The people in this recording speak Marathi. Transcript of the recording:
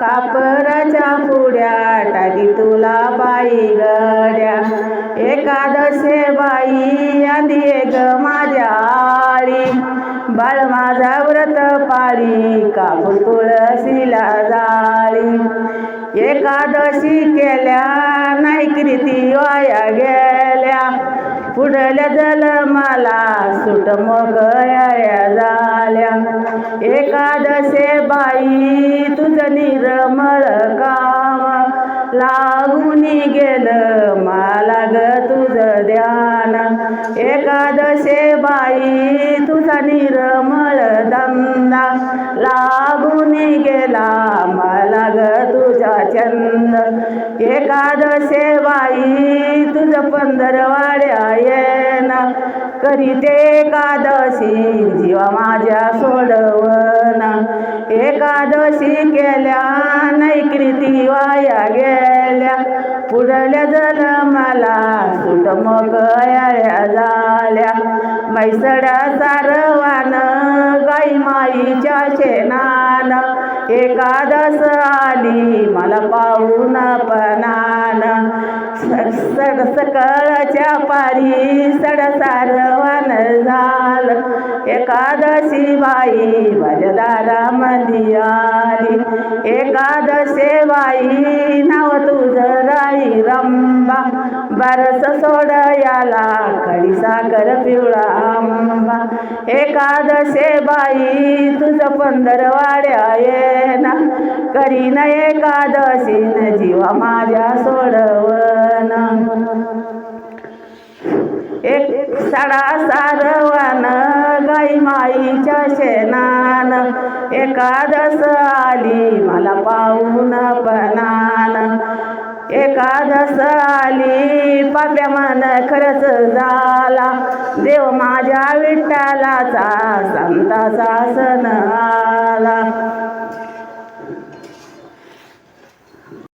खापराच्या पुड्या टाकी तुला बाई गड्या. एकादशे बाई आंदिये ग माझ्या आळी, बाळ माझा व्रत पाळी कापून तुळशीला जाळी. एकादशी केल्या नाही कीर्ती वाया गेल्या, पुढल्या जन्माला सुट मोकळ्या झाल्या. एकादशे बाई तुझं निर्मळ काम, लागून गेलं मला ग तुझं ध्यान. एकादशे बाई तुझा निर्मळ धंदा, लागून गेला मला ग तुझा छंद. एकादशे बाई तुझं पंधरवाड्या येना, करीते एकादशी जीवा माझ्या सोडवना. एकादशी केल्या नाही कीर्ती वाया गेल्या, पुढल्या जन्माला सुट मोकळ्या झाल्या. मैसड्या सारवान गाई माईच्या शेणान, एकादश आली मला पाहून पणान. सकळच्या पारी सडसारवान झालं, एकादशी बाई माझ्या दारामध्ये आली. एकादशे बाई नाव तुझं राई रंबा, बारस सोड याला खडी साखर पिवळा आंबा. एकादशे बाई तुझं पंधरवाड्या येना, करीन एकादशीन जीवा माझ्या सोडवना. एक सडा सारवान गाई माईच्या शेणान, एकादश आली मला पाहून पणान. एकादश आली पाप्या मन खरंच झाला, देव माझ्या विठ्ठलाचा संताचा सण आला.